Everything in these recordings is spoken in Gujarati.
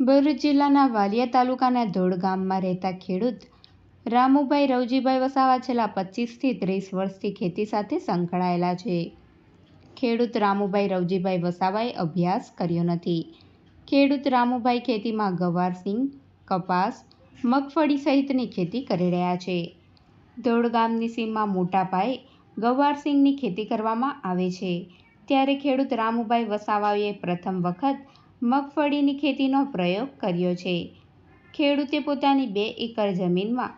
ભરૂચ જિલ્લાના વાલિયા તાલુકાના ધોળ ગામમાં રહેતા ખેડૂત રામુભાઈ રવજીભાઈ વસાવા છેલ્લા 25 થી 30 વર્ષથી ખેતી સાથે સંકળાયેલા છે. ખેડૂત રામુભાઈ રવજીભાઈ વસાવાએ અભ્યાસ કર્યો નથી. ખેડૂત રામુભાઈ ખેતીમાં ગવાર સિંગ, કપાસ, મગફળી સહિતની ખેતી કરી રહ્યા છે. ધોળ ગામની સીમમાં મોટા પાયે ગવાર સિંગની ખેતી કરવામાં આવે છે. ત્યારે ખેડૂત રામુભાઈ વસાવાએ પ્રથમ વખત મગફળીની ખેતીનો પ્રયોગ કર્યો છે. ખેડૂતે પોતાની 2 એકર જમીનમાં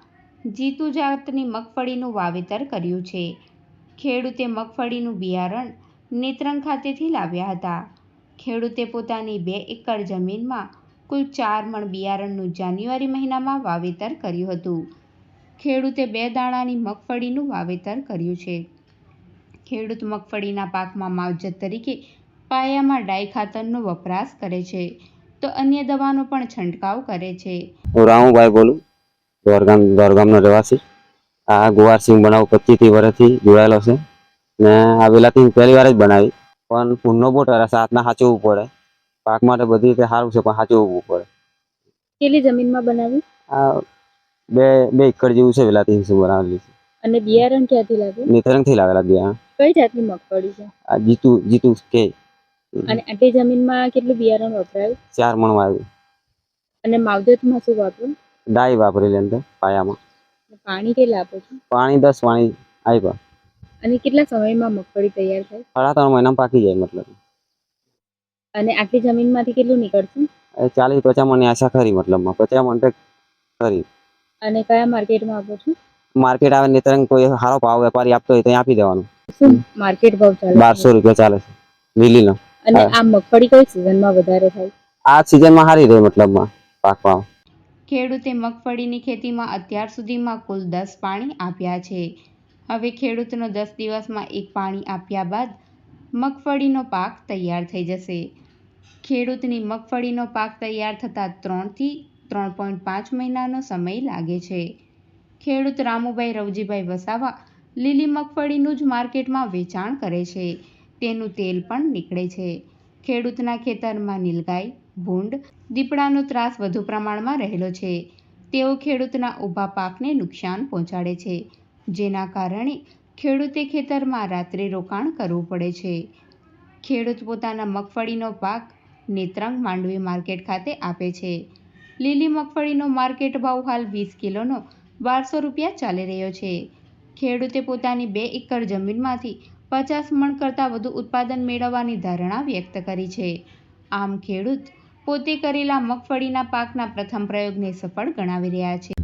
જીતુ જાતની મગફળીનું વાવેતર કર્યું છે. ખેડૂતે મગફળીનું બિયારણ નેત્રંગ ખાતેથી લાવ્યા હતા. ખેડૂતે પોતાની 2 એકર જમીનમાં કુલ 4 મણ બિયારણનું જાન્યુઆરી મહિનામાં વાવેતર કર્યું હતું. ખેડૂતે 2 દાણાની મગફળીનું વાવેતર કર્યું છે. ખેડૂત મગફળીના પાકમાં માવજત તરીકે પાયામાં ડાઈ ખાતરનો વપરાશ કરે છે તો અન્ય દવાનો પણ છંટકાવ કરે છે. હું રામુભાઈ બોલું, દોરગામનો રહેવાસી. આ ગુવાર સિંગ બનાવું 25 વર્ષથી જોડાયેલો છે ને આ વેલાથી પહેલી વાર જ બનાવી, પણ ફૂલનો બહુ ટરસ હાથના સાચવવું પડે. પાક માટે બધી રીતે સારું છે પણ સાચવવું પડે. કેટલી જમીનમાં બનાવી? આ 2 એકર જેવું છે વેલાથી બનાવેલી છે. અને બિયારણ ક્યાંથી લાવ્યું? નેત્રંગથી લાવેલા બિયારણ. કઈ જાતની મગફળી છે? આ જીતુ કે. અને આટલી જમીનમાં કેટલું બિયારણ વપરાયું? 4 મણ વાવ્યું. અને માવજતમાં શું વાપર્યું? ડાઈ વાપરેલી અંદર પાયામાં. પાણી કેટલા આપો છો? પાણી 10 પાણી આપ્યા. અને કેટલા સમયમાં મગફળી તૈયાર થાય? 3.5 મહિનામાં પાકી જાય મતલબ. અને આટલી જમીનમાંથી કેટલું નીકળશે? 40-50 મણની આશા ખરી, મતલબમાં 50 મણ તક ખરી. અને કયા માર્કેટમાં આપો છો? માર્કેટ આવે નેત્રંગ, કોઈ સારો ભાવ વેપારી આપતો હોય તો આપી દેવાનું. શું માર્કેટ ભાવ ચાલે? 1200 રૂપિયા ચાલે છે લીલીનો. અને આ મગફળી કઈ સિઝનમાં વધારે થાય? આ સિઝનમાં સારી રહે મતલબમાં પાકમાં. ખેડૂતે મગફળીની ખેતીમાં અત્યાર સુધીમાં કુલ 10 પાણી આપ્યા છે. હવે ખેડૂતનો 10 દિવસમાં 1 પાણી આપ્યા બાદ મગફળીનો પાક તૈયાર થઈ જશે. ખેડૂતની મગફળીનો પાક તૈયાર થતાં 3 થી 3.5 મહિનાનો સમય લાગે છે. ખેડૂત રામુભાઈ રવજીભાઈ વસાવા લીલી મગફળીનું જ માર્કેટમાં વેચાણ કરે છે. તેનું તેલ પણ નીકળે છે. ખેડૂતના ખેતરમાં નીલગાય, ભૂંડ, દીપડાનો ત્રાસ વધુ પ્રમાણમાં રહેલો છે. તેઓ ખેડૂતના ઊભા પાકને નુકસાન પહોંચાડે છે, જેના કારણે ખેડૂતે ખેતરમાં રાત્રે રોકાણ કરવું પડે છે. ખેડૂત પોતાના મગફળીનો પાક નેત્રંગ માંડવી માર્કેટ ખાતે આપે છે. લીલી મગફળીનો માર્કેટ ભાવ હાલ 20 કિલોનો 1200 રૂપિયા ચાલી રહ્યો છે. ખેડૂતે પોતાની 2 એકર જમીનમાંથી 50 મણ કરતાં વધુ ઉત્પાદન મેળવવાની ધારણા વ્યક્ત કરી છે. આમ ખેડૂત પોતે કરેલા મગફળીના પાકના પ્રથમ પ્રયોગને સફળ ગણાવી રહ્યા છે.